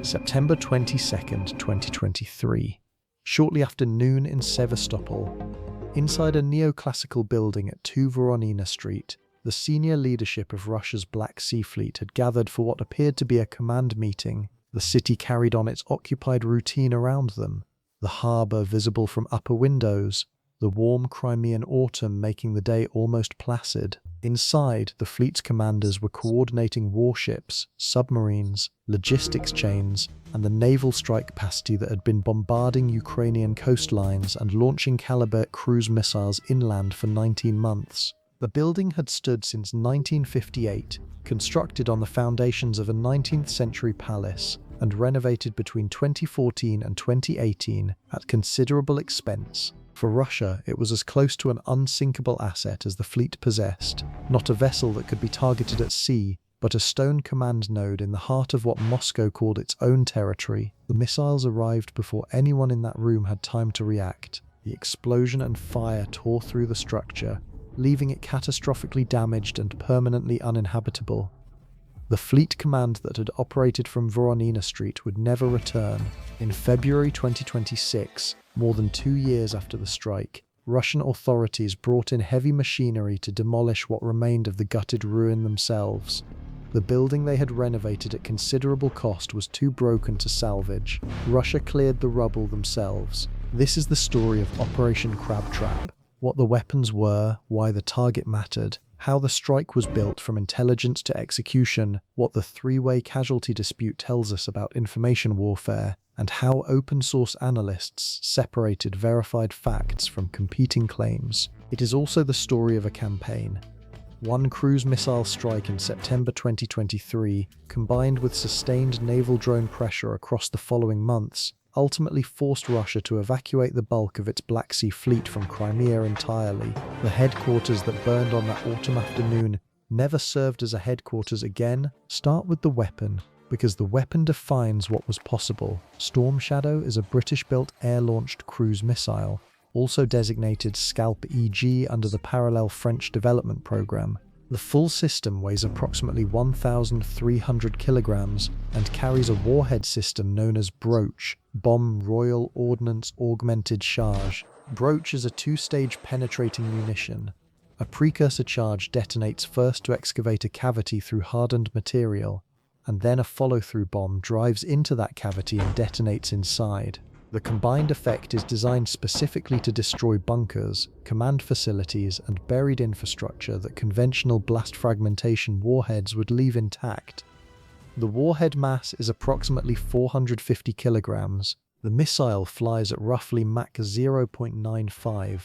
September 22nd, 2023. Shortly after noon in Sevastopol, inside a neoclassical building at 2 Voronina Street, the senior leadership of Russia's Black Sea Fleet had gathered for what appeared to be a command meeting. The city carried on its occupied routine around them, the harbour visible from upper windows, the warm Crimean autumn making the day almost placid. Inside, the fleet's commanders were coordinating warships, submarines, logistics chains, and the naval strike capacity that had been bombarding Ukrainian coastlines and launching Kalibr cruise missiles inland for 19 months. The building had stood since 1958, constructed on the foundations of a 19th century palace, and renovated between 2014 and 2018 at considerable expense. For Russia, it was as close to an unsinkable asset as the fleet possessed, not a vessel that could be targeted at sea, but a stone command node in the heart of what Moscow called its own territory. The missiles arrived before anyone in that room had time to react. The explosion and fire tore through the structure, leaving it catastrophically damaged and permanently uninhabitable. The fleet command that had operated from Voronina Street would never return. In February 2026, more than 2 years after the strike, Russian authorities brought in heavy machinery to demolish what remained of the gutted ruin themselves. The building they had renovated at considerable cost was too broken to salvage. Russia cleared the rubble themselves. This is the story of Operation Crabtrap. What the weapons were, why the target mattered, how the strike was built from intelligence to execution, what the three-way casualty dispute tells us about information warfare, and how open-source analysts separated verified facts from competing claims. It is also the story of a campaign. One cruise missile strike in September 2023, combined with sustained naval drone pressure across the following months, ultimately forced Russia to evacuate the bulk of its Black Sea Fleet from Crimea entirely. The headquarters that burned on that autumn afternoon never served as a headquarters again. Start with the weapon, because the weapon defines what was possible. Storm Shadow is a British-built air-launched cruise missile, also designated Scalp EG under the parallel French development program. The full system weighs approximately 1,300 kilograms and carries a warhead system known as Broach, Bomb Royal Ordnance Augmented Charge. Broach is a two-stage penetrating munition. A precursor charge detonates first to excavate a cavity through hardened material, and then a follow-through bomb drives into that cavity and detonates inside. The combined effect is designed specifically to destroy bunkers, command facilities, and buried infrastructure that conventional blast fragmentation warheads would leave intact. The warhead mass is approximately 450 kilograms. The missile flies at roughly Mach 0.95,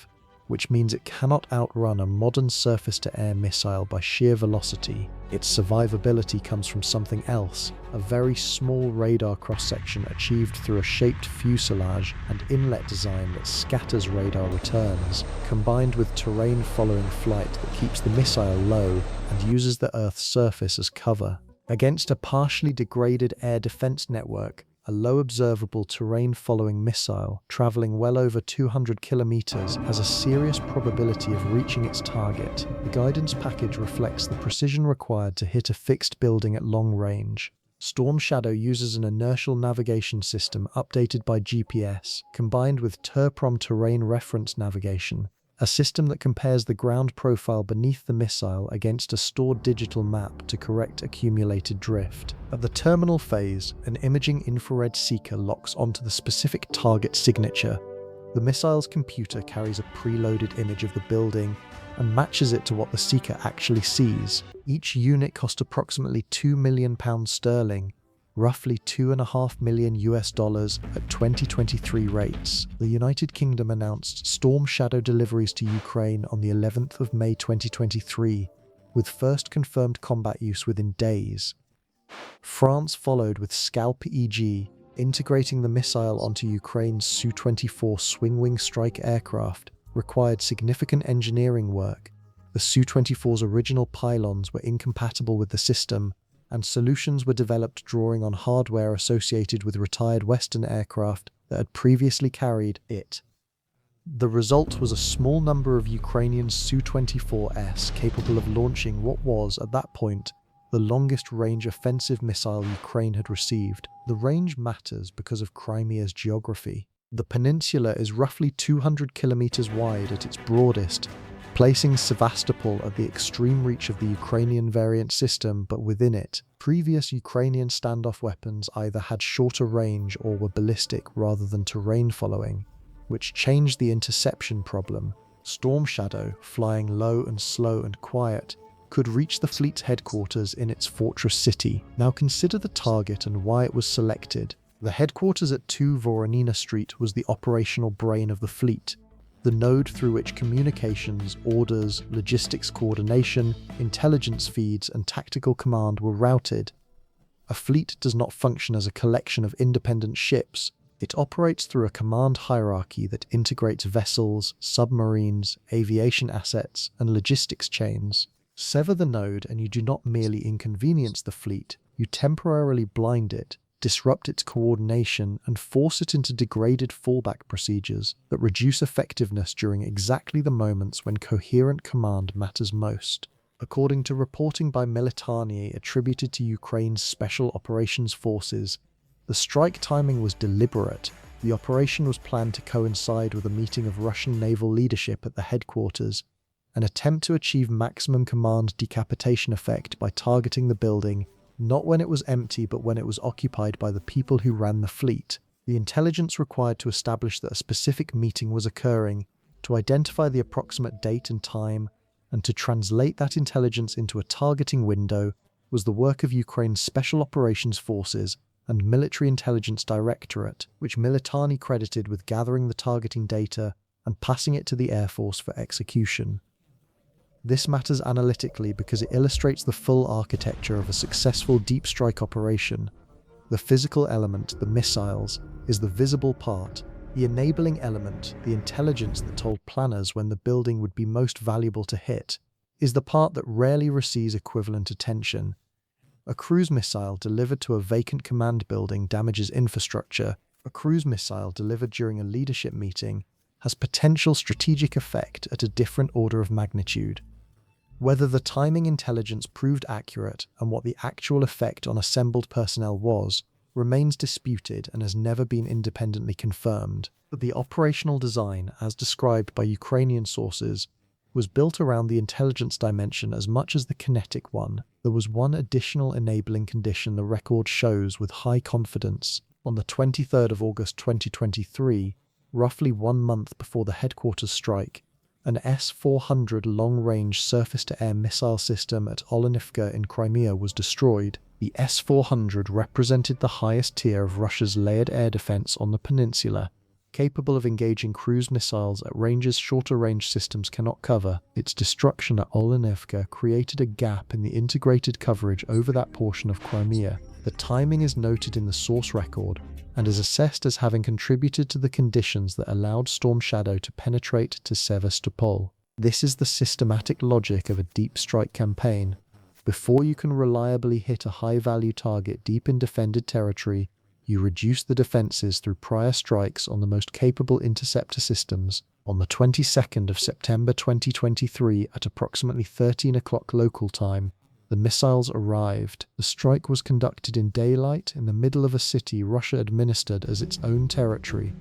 which means it cannot outrun a modern surface-to-air missile by sheer velocity. Its survivability comes from something else, a very small radar cross-section achieved through a shaped fuselage and inlet design that scatters radar returns, combined with terrain following flight that keeps the missile low and uses the Earth's surface as cover. Against a partially degraded air defense network, a low observable terrain-following missile, traveling well over 200 kilometers, has a serious probability of reaching its target. The guidance package reflects the precision required to hit a fixed building at long range. Storm Shadow uses an inertial navigation system updated by GPS, combined with TERPROM terrain reference navigation, a system that compares the ground profile beneath the missile against a stored digital map to correct accumulated drift. At the terminal phase, an imaging infrared seeker locks onto the specific target signature. The missile's computer carries a preloaded image of the building and matches it to what the seeker actually sees. Each unit cost approximately £2 million sterling, roughly $2.5 million at 2023 rates. The United Kingdom announced Storm Shadow deliveries to Ukraine on the 11th of May 2023, with first confirmed combat use within days. France followed with Scalp EG, integrating the missile onto Ukraine's Su-24 swing-wing strike aircraft required significant engineering work. The Su-24's original pylons were incompatible with the system, and solutions were developed drawing on hardware associated with retired Western aircraft that had previously carried it. The result was a small number of Ukrainian Su-24s capable of launching what was, at that point, the longest-range offensive missile Ukraine had received. The range matters because of Crimea's geography. The peninsula is roughly 200 kilometers wide at its broadest, placing Sevastopol at the extreme reach of the Ukrainian variant system, but within it, previous Ukrainian standoff weapons either had shorter range or were ballistic rather than terrain-following, which changed the interception problem. Storm Shadow, flying low and slow and quiet, could reach the fleet's headquarters in its fortress city. Now consider the target and why it was selected. The headquarters at 2 Voronina Street was the operational brain of the fleet, the node through which communications, orders, logistics coordination, intelligence feeds, and tactical command were routed. A fleet does not function as a collection of independent ships. It operates through a command hierarchy that integrates vessels, submarines, aviation assets, and logistics chains. Sever the node and you do not merely inconvenience the fleet, you temporarily blind it, disrupt its coordination, and force it into degraded fallback procedures that reduce effectiveness during exactly the moments when coherent command matters most. According to reporting by Militani attributed to Ukraine's Special Operations Forces, the strike timing was deliberate. The operation was planned to coincide with a meeting of Russian naval leadership at the headquarters, an attempt to achieve maximum command decapitation effect by targeting the building not when it was empty but when it was occupied by the people who ran the fleet. The intelligence required to establish that a specific meeting was occurring, to identify the approximate date and time, and to translate that intelligence into a targeting window was the work of Ukraine's Special Operations Forces and Military Intelligence Directorate, which Militani credited with gathering the targeting data and passing it to the Air Force for execution. This matters analytically because it illustrates the full architecture of a successful deep strike operation. The physical element, the missiles, is the visible part. The enabling element, the intelligence that told planners when the building would be most valuable to hit, is the part that rarely receives equivalent attention. A cruise missile delivered to a vacant command building damages infrastructure. A cruise missile delivered during a leadership meeting has potential strategic effect at a different order of magnitude. Whether the timing intelligence proved accurate and what the actual effect on assembled personnel was remains disputed and has never been independently confirmed. But the operational design, as described by Ukrainian sources, was built around the intelligence dimension as much as the kinetic one. There was one additional enabling condition the record shows with high confidence. On the 23rd of August 2023, roughly 1 month before the headquarters strike, an S-400 long-range surface-to-air missile system at Olenivka in Crimea was destroyed. The S-400 represented the highest tier of Russia's layered air defense on the peninsula, capable of engaging cruise missiles at ranges shorter-range systems cannot cover. Its destruction at Olenivka created a gap in the integrated coverage over that portion of Crimea. The timing is noted in the source record and is assessed as having contributed to the conditions that allowed Storm Shadow to penetrate to Sevastopol. This is the systematic logic of a deep strike campaign. Before you can reliably hit a high-value target deep in defended territory, you reduce the defenses through prior strikes on the most capable interceptor systems. On the 22nd of September 2023 at approximately 13 o'clock local time, the missiles arrived. The strike was conducted in daylight in the middle of a city Russia administered as its own territory.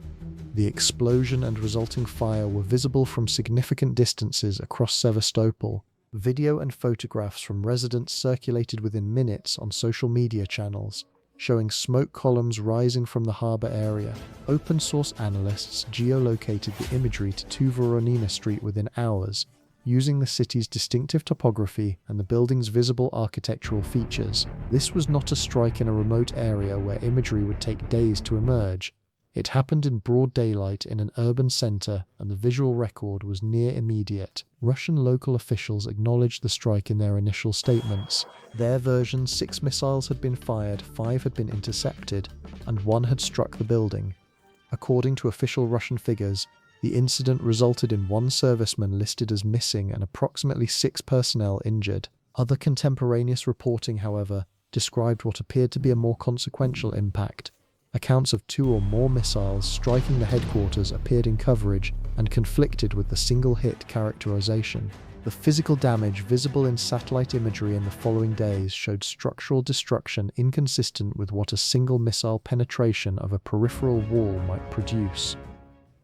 The explosion and resulting fire were visible from significant distances across Sevastopol. Video and photographs from residents circulated within minutes on social media channels, showing smoke columns rising from the harbour area. Open-source analysts geolocated the imagery to 2 Voronina Street within hours, using the city's distinctive topography and the building's visible architectural features. This was not a strike in a remote area where imagery would take days to emerge. It happened in broad daylight in an urban centre, and the visual record was near immediate. Russian local officials acknowledged the strike in their initial statements. Their version: 6 missiles had been fired, 5 had been intercepted, and 1 had struck the building. According to official Russian figures, the incident resulted in 1 serviceman listed as missing and approximately 6 personnel injured. Other contemporaneous reporting, however, described what appeared to be a more consequential impact. Accounts of 2 or more missiles striking the headquarters appeared in coverage and conflicted with the single-hit characterization. The physical damage visible in satellite imagery in the following days showed structural destruction inconsistent with what a single missile penetration of a peripheral wall might produce.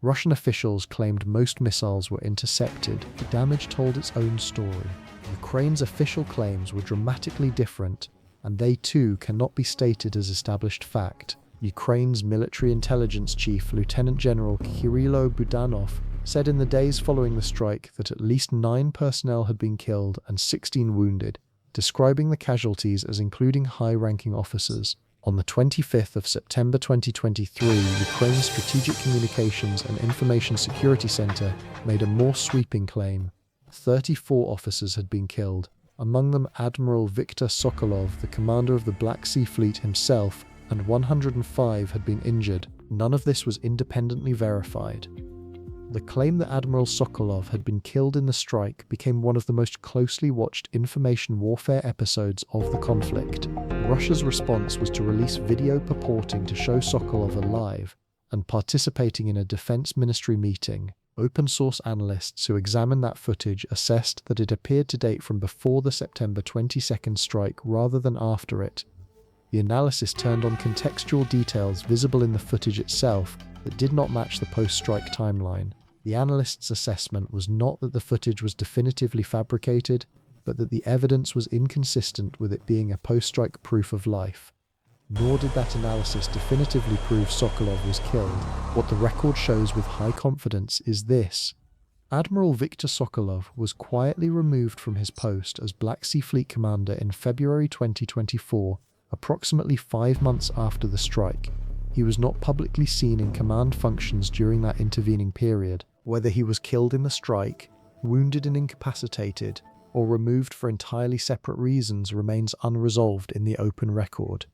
Russian officials claimed most missiles were intercepted. The damage told its own story. Ukraine's official claims were dramatically different, and they too cannot be stated as established fact. Ukraine's military intelligence chief, Lieutenant General Kirilo Budanov, said in the days following the strike that at least 9 personnel had been killed and 16 wounded, describing the casualties as including high-ranking officers. On the 25th of September 2023, Ukraine's Strategic Communications and Information Security Center made a more sweeping claim. 34 officers had been killed, among them Admiral Viktor Sokolov, the commander of the Black Sea Fleet himself, and 105 had been injured. None of this was independently verified. The claim that Admiral Sokolov had been killed in the strike became one of the most closely watched information warfare episodes of the conflict. Russia's response was to release video purporting to show Sokolov alive and participating in a defense ministry meeting. Open-source analysts who examined that footage assessed that it appeared to date from before the September 22nd strike rather than after it. The analysis turned on contextual details visible in the footage itself that did not match the post-strike timeline. The analyst's assessment was not that the footage was definitively fabricated, but that the evidence was inconsistent with it being a post-strike proof of life. Nor did that analysis definitively prove Sokolov was killed. What the record shows with high confidence is this. Admiral Viktor Sokolov was quietly removed from his post as Black Sea Fleet commander in February 2024, approximately 5 months after the strike. He was not publicly seen in command functions during that intervening period. Whether he was killed in the strike, wounded and incapacitated, or removed for entirely separate reasons remains unresolved in the open record.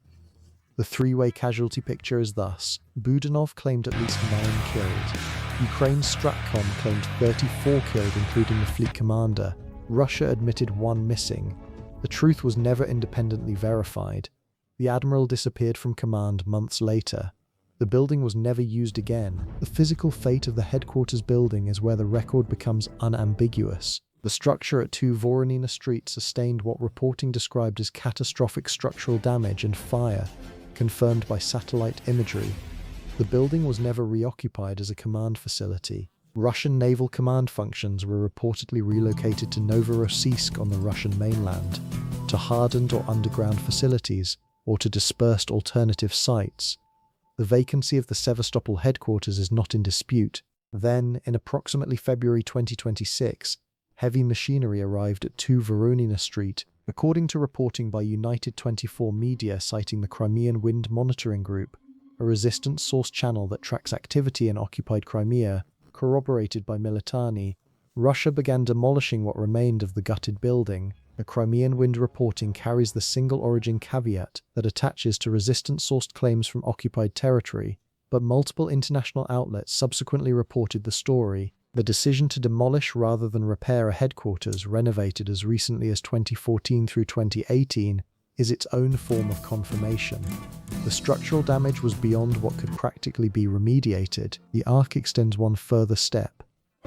The three-way casualty picture is thus: Budanov claimed at least 9 killed. Ukraine's Stratcom claimed 34 killed, including the fleet commander. Russia admitted 1 missing. The truth was never independently verified. The admiral disappeared from command months later. The building was never used again. The physical fate of the headquarters building is where the record becomes unambiguous. The structure at 2 Voronina Street sustained what reporting described as catastrophic structural damage and fire, confirmed by satellite imagery. The building was never reoccupied as a command facility. Russian naval command functions were reportedly relocated to Novorossiysk on the Russian mainland, to hardened or underground facilities, or to dispersed alternative sites. The vacancy of the Sevastopol headquarters is not in dispute. Then, in approximately February 2026, heavy machinery arrived at 2 Voronina Street, according to reporting by United 24 Media citing the Crimean Wind Monitoring Group, a resistance source channel that tracks activity in occupied Crimea, corroborated by Militani. Russia began demolishing what remained of the gutted building. The Crimean Wind reporting carries the single origin caveat that attaches to resistance-sourced claims from occupied territory, but multiple international outlets subsequently reported the story. The decision to demolish rather than repair a headquarters renovated as recently as 2014 through 2018 is its own form of confirmation. The structural damage was beyond what could practically be remediated. The arc extends one further step.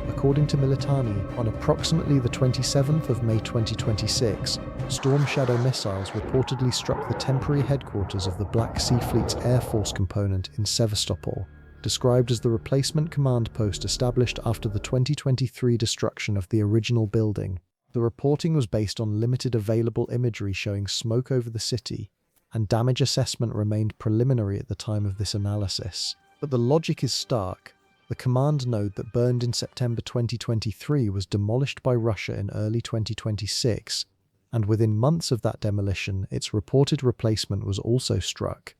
According to Militani, on approximately the 27th of May 2026, Storm Shadow missiles reportedly struck the temporary headquarters of the Black Sea Fleet's Air Force component in Sevastopol, described as the replacement command post established after the 2023 destruction of the original building. The reporting was based on limited available imagery showing smoke over the city, and damage assessment remained preliminary at the time of this analysis. But the logic is stark. The command node that burned in September 2023 was demolished by Russia in early 2026, and within months of that demolition, its reported replacement was also struck.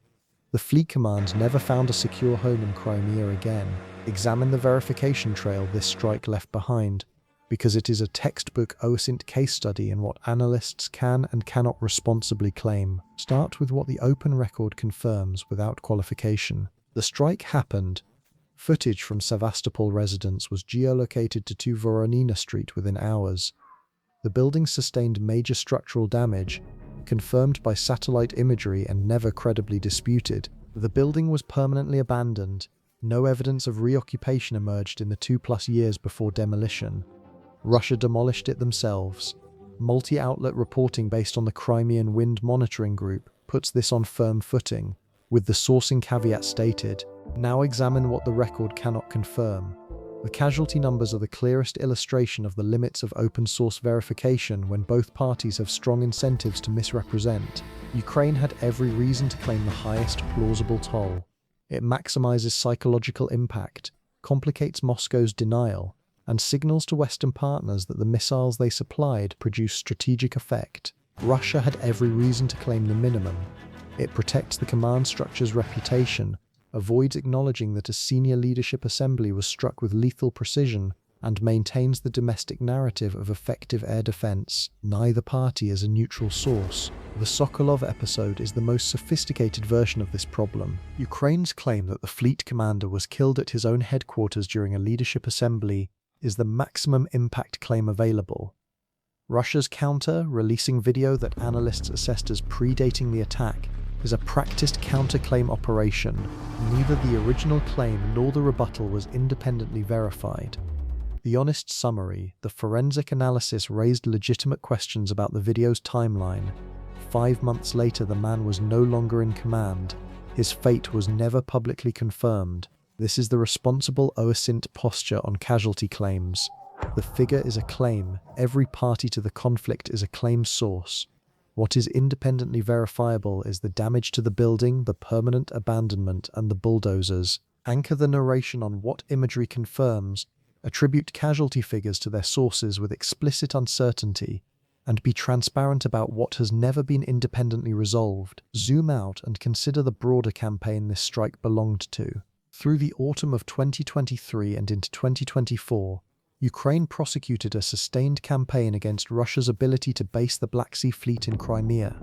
The fleet command never found a secure home in Crimea again. Examine the verification trail this strike left behind, because it is a textbook OSINT case study in what analysts can and cannot responsibly claim. Start with what the open record confirms without qualification. The strike happened. Footage from Sevastopol residence was geolocated to 2 Voronina Street within hours. The building sustained major structural damage, confirmed by satellite imagery and never credibly disputed. The building was permanently abandoned. No evidence of reoccupation emerged in the 2+ years before demolition. Russia demolished it themselves. Multi-outlet reporting based on the Crimean Wind Monitoring Group puts this on firm footing, with the sourcing caveat stated. Now examine what the record cannot confirm. The casualty numbers are the clearest illustration of the limits of open-source verification when both parties have strong incentives to misrepresent. Ukraine had every reason to claim the highest plausible toll. It maximizes psychological impact, complicates Moscow's denial, and signals to Western partners that the missiles they supplied produce strategic effect. Russia had every reason to claim the minimum. It protects the command structure's reputation, avoids acknowledging that a senior leadership assembly was struck with lethal precision, and maintains the domestic narrative of effective air defense. Neither party is a neutral source. The Sokolov episode is the most sophisticated version of this problem. Ukraine's claim that the fleet commander was killed at his own headquarters during a leadership assembly is the maximum impact claim available. Russia's counter, releasing video that analysts assessed as predating the attack, is a practiced counterclaim operation. Neither the original claim nor the rebuttal was independently verified. The honest summary, the forensic analysis raised legitimate questions about the video's timeline. 5 months later, the man was no longer in command. His fate was never publicly confirmed. This is the responsible OSINT posture on casualty claims. The figure is a claim. Every party to the conflict is a claim source. What is independently verifiable is the damage to the building, the permanent abandonment, and the bulldozers. Anchor the narration on what imagery confirms, attribute casualty figures to their sources with explicit uncertainty, and be transparent about what has never been independently resolved. Zoom out and consider the broader campaign this strike belonged to. Through the autumn of 2023 and into 2024, Ukraine prosecuted a sustained campaign against Russia's ability to base the Black Sea Fleet in Crimea.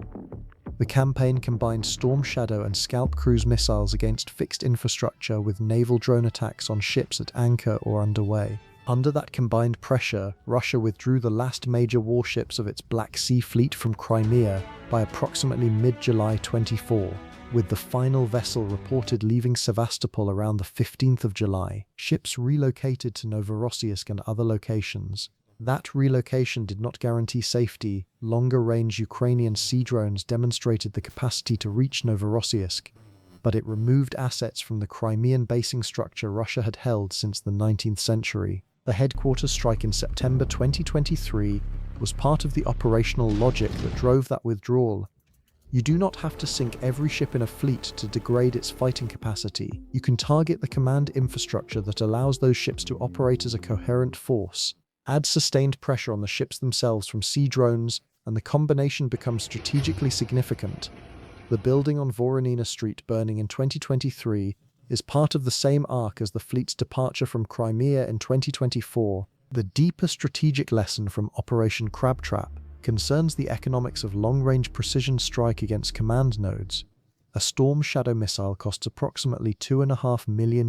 The campaign combined Storm Shadow and Scalp cruise missiles against fixed infrastructure with naval drone attacks on ships at anchor or underway. Under that combined pressure, Russia withdrew the last major warships of its Black Sea Fleet from Crimea by approximately mid-July 24. With the final vessel reported leaving Sevastopol around the 15th of July, ships relocated to Novorossiysk and other locations. That relocation did not guarantee safety. Longer-range Ukrainian sea drones demonstrated the capacity to reach Novorossiysk, but it removed assets from the Crimean basing structure Russia had held since the 19th century. The headquarters strike in September 2023 was part of the operational logic that drove that withdrawal. You do not have to sink every ship in a fleet to degrade its fighting capacity. You can target the command infrastructure that allows those ships to operate as a coherent force. Add sustained pressure on the ships themselves from sea drones, and the combination becomes strategically significant. The building on Voronina Street burning in 2023 is part of the same arc as the fleet's departure from Crimea in 2024. The deeper strategic lesson from Operation Crabtrap concerns the economics of long-range precision strike against command nodes. A Storm Shadow missile costs approximately $2.5 million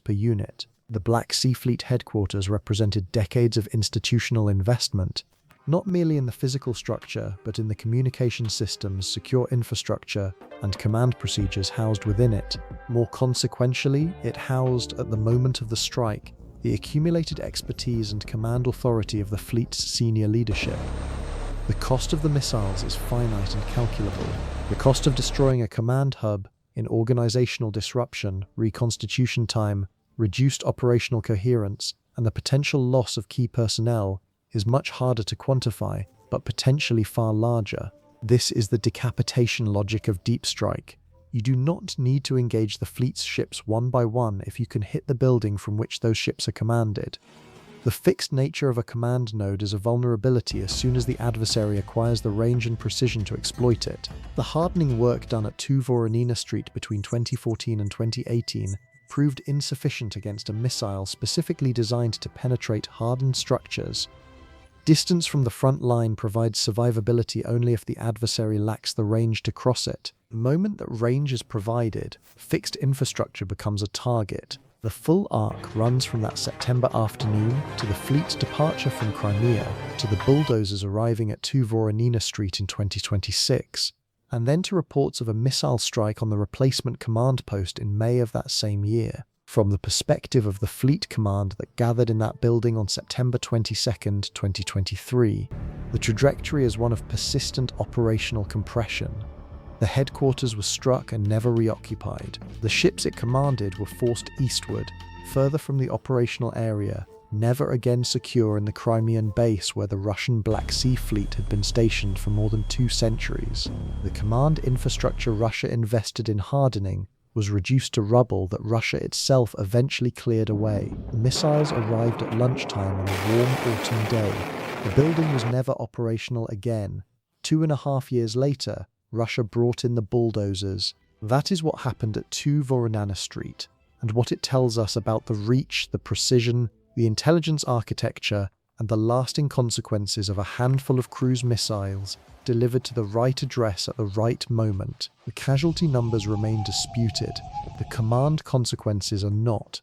per unit. The Black Sea Fleet headquarters represented decades of institutional investment, not merely in the physical structure, but in the communication systems, secure infrastructure, and command procedures housed within it. More consequentially, it housed, at the moment of the strike, the accumulated expertise and command authority of the fleet's senior leadership. The cost of the missiles is finite and calculable. The cost of destroying a command hub in organizational disruption, reconstitution time, reduced operational coherence, and the potential loss of key personnel is much harder to quantify, but potentially far larger. This is the decapitation logic of deep strike. You do not need to engage the fleet's ships one by one if you can hit the building from which those ships are commanded. The fixed nature of a command node is a vulnerability as soon as the adversary acquires the range and precision to exploit it. The hardening work done at 2 Voronina Street between 2014 and 2018 proved insufficient against a missile specifically designed to penetrate hardened structures. Distance from the front line provides survivability only if the adversary lacks the range to cross it. The moment that range is provided, fixed infrastructure becomes a target. The full arc runs from that September afternoon to the fleet's departure from Crimea to the bulldozers arriving at 2 Voronina Street in 2026, and then to reports of a missile strike on the replacement command post in May of that same year. From the perspective of the fleet command that gathered in that building on September 22nd, 2023, the trajectory is one of persistent operational compression. The headquarters was struck and never reoccupied. The ships it commanded were forced eastward, further from the operational area, never again secure in the Crimean base where the Russian Black Sea Fleet had been stationed for more than 2 centuries. The command infrastructure Russia invested in hardening was reduced to rubble that Russia itself eventually cleared away. The missiles arrived at lunchtime on a warm autumn day. The building was never operational again. 2.5 years later, Russia brought in the bulldozers. That is what happened at 2 Voronina Street, and what it tells us about the reach, the precision, the intelligence architecture, and the lasting consequences of a handful of cruise missiles delivered to the right address at the right moment. The casualty numbers remain disputed. The command consequences are not.